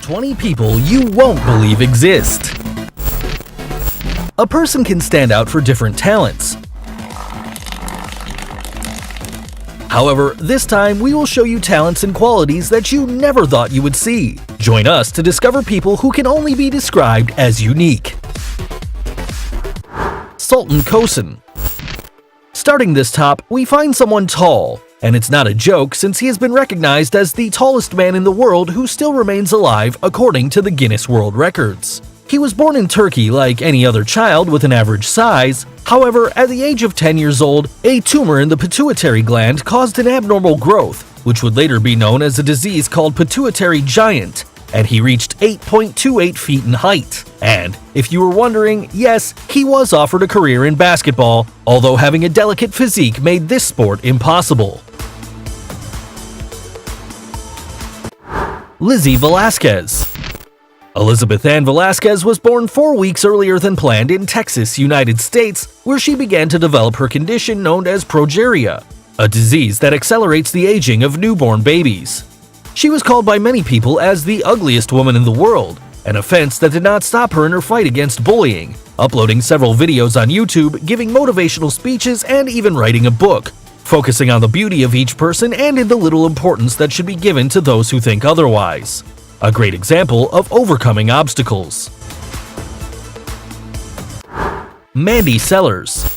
20 people you won't believe exist. A person can stand out for different talents. However, this time we will show you talents and qualities that you never thought you would see. Join us to discover people who can only be described as unique. Sultan Kosan. Starting this top, we find someone tall, and it's not a joke since he has been recognized as the tallest man in the world who still remains alive according to the Guinness World Records. He was born in Turkey like any other child with an average size. However, at the age of 10 years old, a tumor in the pituitary gland caused an abnormal growth, which would later be known as a disease called pituitary giant, and he reached 8.28 feet in height. And if you were wondering, yes, he was offered a career in basketball, although having a delicate physique made this sport impossible. Lizzy Velasquez. Elizabeth Ann Velasquez was born 4 weeks earlier than planned in Texas, United States, where she began to develop her condition known as progeria, a disease that accelerates the aging of newborn babies. She was called by many people as the ugliest woman in the world, an offense that did not stop her in her fight against bullying, uploading several videos on YouTube, giving motivational speeches, and even writing a book, focusing on the beauty of each person and in the little importance that should be given to those who think otherwise. A great example of overcoming obstacles. Mandy Sellars.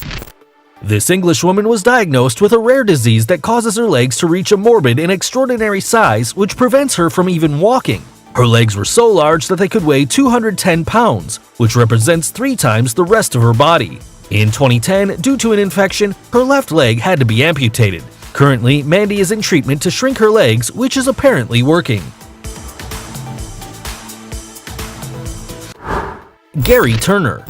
This Englishwoman was diagnosed with a rare disease that causes her legs to reach a morbid and extraordinary size which prevents her from even walking. Her legs were so large that they could weigh 210 pounds, which represents 3 times the rest of her body. In 2010, due to an infection, her left leg had to be amputated. Currently, Mandy is in treatment to shrink her legs, which is apparently working. Garry Turner.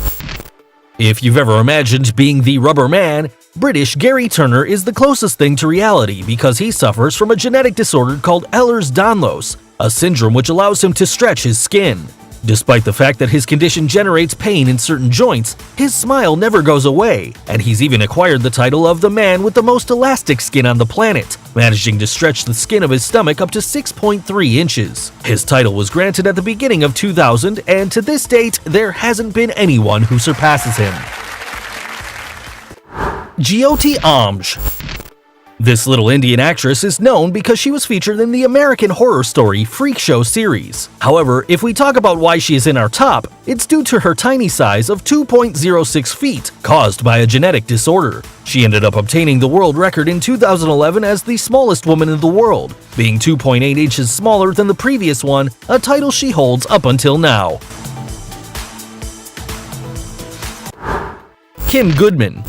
If you've ever imagined being the rubber man, British Garry Turner is the closest thing to reality because he suffers from a genetic disorder called Ehlers-Danlos, a syndrome which allows him to stretch his skin. Despite the fact that his condition generates pain in certain joints, his smile never goes away, and he's even acquired the title of the man with the most elastic skin on the planet, managing to stretch the skin of his stomach up to 6.3 inches. His title was granted at the beginning of 2000, and to this date, there hasn't been anyone who surpasses him. Jyoti Amj. This little Indian actress is known because she was featured in the American Horror Story Freak Show series. However, if we talk about why she is in our top, it's due to her tiny size of 2.06 feet, caused by a genetic disorder. She ended up obtaining the world record in 2011 as the smallest woman in the world, being 2.8 inches smaller than the previous one, a title she holds up until now. Goodman.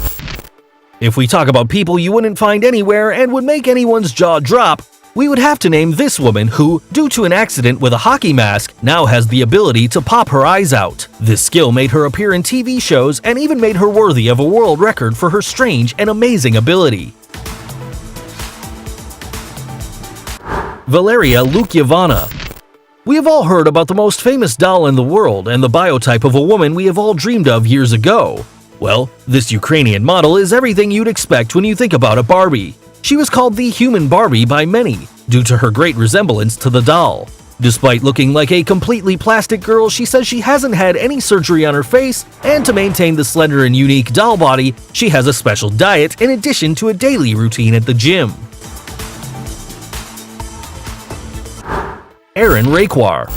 If we talk about people you wouldn't find anywhere and would make anyone's jaw drop, we would have to name this woman who, due to an accident with a hockey mask, now has the ability to pop her eyes out. This skill made her appear in TV shows and even made her worthy of a world record for her strange and amazing ability. Valeria Lukiavana. We have all heard about the most famous doll in the world and the biotype of a woman we have all dreamed of years ago. Well, this Ukrainian model is everything you'd expect when you think about a Barbie. She was called the human Barbie by many, due to her great resemblance to the doll. Despite looking like a completely plastic girl, she says she hasn't had any surgery on her face, and to maintain the slender and unique doll body, she has a special diet in addition to a daily routine at the gym. Rey Quark.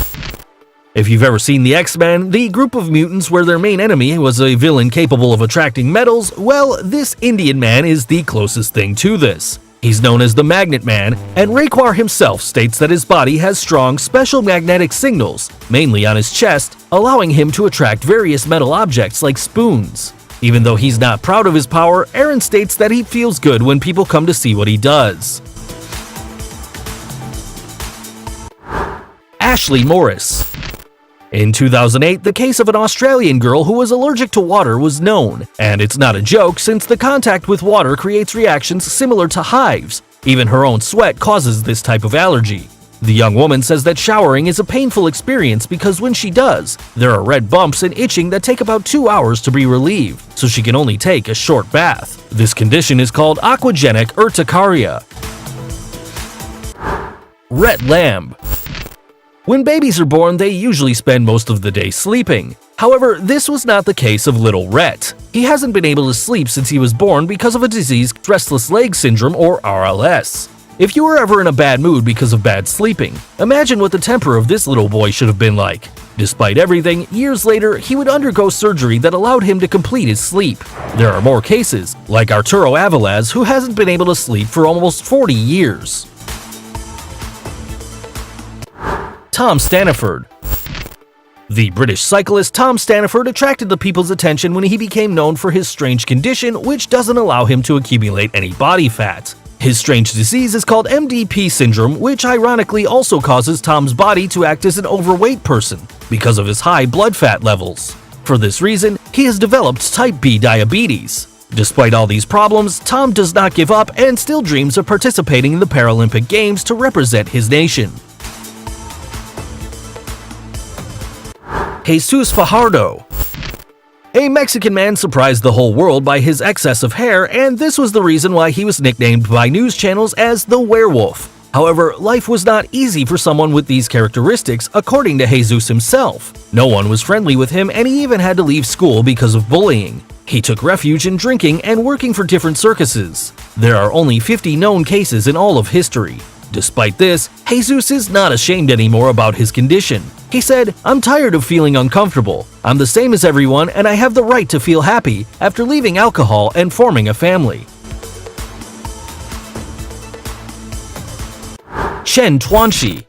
If you've ever seen the X-Men, the group of mutants where their main enemy was a villain capable of attracting metals, well, this Indian man is the closest thing to this. He's known as the Magnet Man, and Rey Quark himself states that his body has strong special magnetic signals, mainly on his chest, allowing him to attract various metal objects like spoons. Even though he's not proud of his power, Aaron states that he feels good when people come to see what he does. Ashley Morris. In 2008, the case of an Australian girl who was allergic to water was known, and it's not a joke since the contact with water creates reactions similar to hives. Even her own sweat causes this type of allergy. The young woman says that showering is a painful experience because when she does, there are red bumps and itching that take about 2 hours to be relieved, so she can only take a short bath. This condition is called aquagenic urticaria. Rhett Lamb. When babies are born, they usually spend most of the day sleeping. However, this was not the case of little Rhett. He hasn't been able to sleep since he was born because of a disease, restless leg syndrome or RLS. If you were ever in a bad mood because of bad sleeping, imagine what the temper of this little boy should have been like. Despite everything, years later, he would undergo surgery that allowed him to complete his sleep. There are more cases, like Arturo Avilés, who hasn't been able to sleep for almost 40 years. Tom Stanford. The British cyclist Tom Stanford attracted the people's attention when he became known for his strange condition, which doesn't allow him to accumulate any body fat. His strange disease is called MDP syndrome, which ironically also causes Tom's body to act as an overweight person because of his high blood fat levels. For this reason, he has developed type B diabetes. Despite all these problems, Tom does not give up and still dreams of participating in the Paralympic Games to represent his nation. Heyzeus Fajardo. A Mexican man surprised the whole world by his excess of hair, and this was the reason why he was nicknamed by news channels as the werewolf. However, life was not easy for someone with these characteristics, according to Heyzeus himself. No one was friendly with him, and he even had to leave school because of bullying. He took refuge in drinking and working for different circuses. There are only 50 known cases in all of history. Despite this, Heyzeus is not ashamed anymore about his condition. He said, "I'm tired of feeling uncomfortable. I'm the same as everyone and I have the right to feel happy after leaving alcohol and forming a family." Shen Tingqi.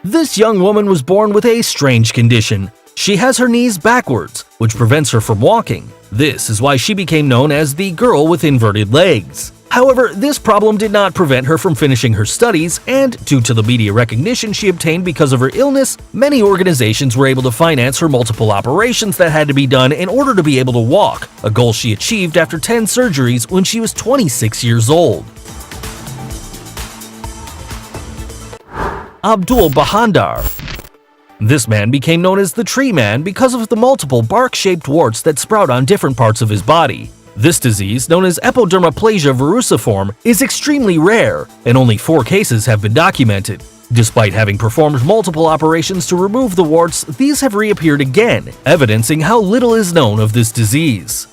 This young woman was born with a strange condition. She has her knees backwards, which prevents her from walking. This is why she became known as the girl with inverted legs. However, this problem did not prevent her from finishing her studies, and due to the media recognition she obtained because of her illness, many organizations were able to finance her multiple operations that had to be done in order to be able to walk, a goal she achieved after 10 surgeries when she was 26 years old. Abdul Bahandar. This man became known as the Tree Man because of the multiple bark-shaped warts that sprout on different parts of his body. This disease, known as epidermoplasia verruciform, is extremely rare, and only 4 cases have been documented. Despite having performed multiple operations to remove the warts, these have reappeared again, evidencing how little is known of this disease.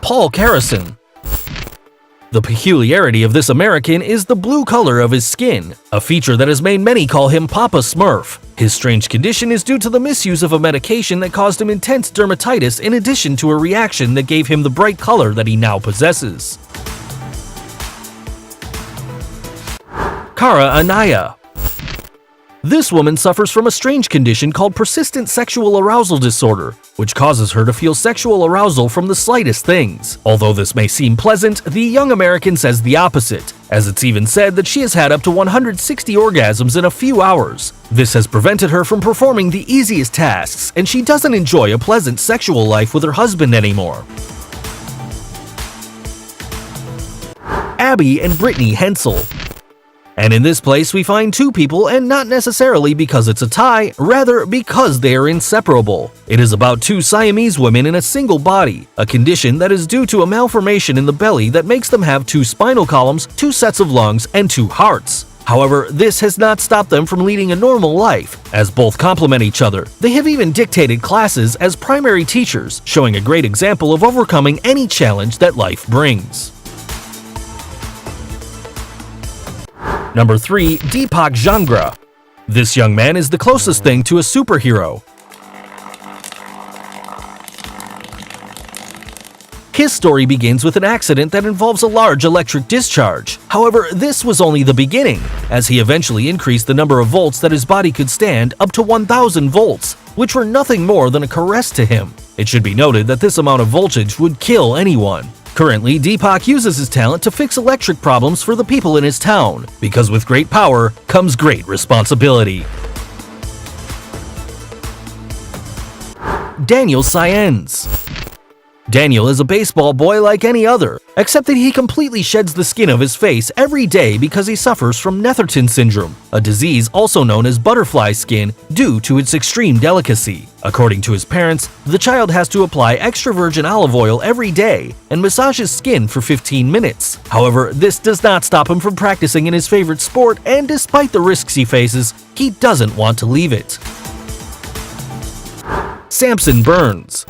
Paul Karason. The peculiarity of this American is the blue color of his skin, a feature that has made many call him Papa Smurf. His strange condition is due to the misuse of a medication that caused him intense dermatitis in addition to a reaction that gave him the bright color that he now possesses. Anaya. This woman suffers from a strange condition called persistent sexual arousal disorder, which causes her to feel sexual arousal from the slightest things. Although this may seem pleasant, the young American says the opposite, as it's even said that she has had up to 160 orgasms in a few hours. This has prevented her from performing the easiest tasks, and she doesn't enjoy a pleasant sexual life with her husband anymore. Abby and Brittany Hensel. And in this place we find 2 people, and not necessarily because it's a tie, rather because they are inseparable. It is about 2 Siamese women in a single body, a condition that is due to a malformation in the belly that makes them have 2 spinal columns, 2 sets of lungs, and 2 hearts. However, this has not stopped them from leading a normal life, as both complement each other. They have even dictated classes as primary teachers, showing a great example of overcoming any challenge that life brings. Number 3. Deepak Chandra. This young man is the closest thing to a superhero. His story begins with an accident that involves a large electric discharge. However, this was only the beginning, as he eventually increased the number of volts that his body could stand up to 1,000 volts, which were nothing more than a caress to him. It should be noted that this amount of voltage would kill anyone. Currently, Deepak uses his talent to fix electric problems for the people in his town, because with great power comes great responsibility. Daniel Saenz. Daniel is a baseball boy like any other, except that he completely sheds the skin of his face every day because he suffers from Netherton syndrome, a disease also known as butterfly skin due to its extreme delicacy. According to his parents, the child has to apply extra virgin olive oil every day and massage his skin for 15 minutes. However, this does not stop him from practicing in his favorite sport, and despite the risks he faces, he doesn't want to leave it. Samson Burns.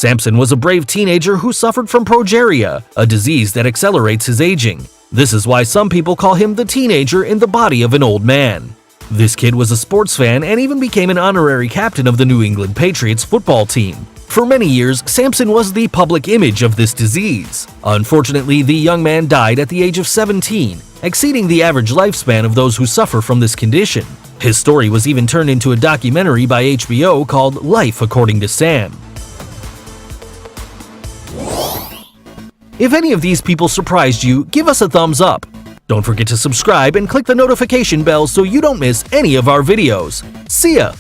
Samson was a brave teenager who suffered from progeria, a disease that accelerates his aging. This is why some people call him the teenager in the body of an old man. This kid was a sports fan and even became an honorary captain of the New England Patriots football team. For many years, Samson was the public image of this disease. Unfortunately, the young man died at the age of 17, exceeding the average lifespan of those who suffer from this condition. His story was even turned into a documentary by HBO called Life According to Sam. If any of these people surprised you, give us a thumbs up. Don't forget to subscribe and click the notification bell so you don't miss any of our videos. See ya!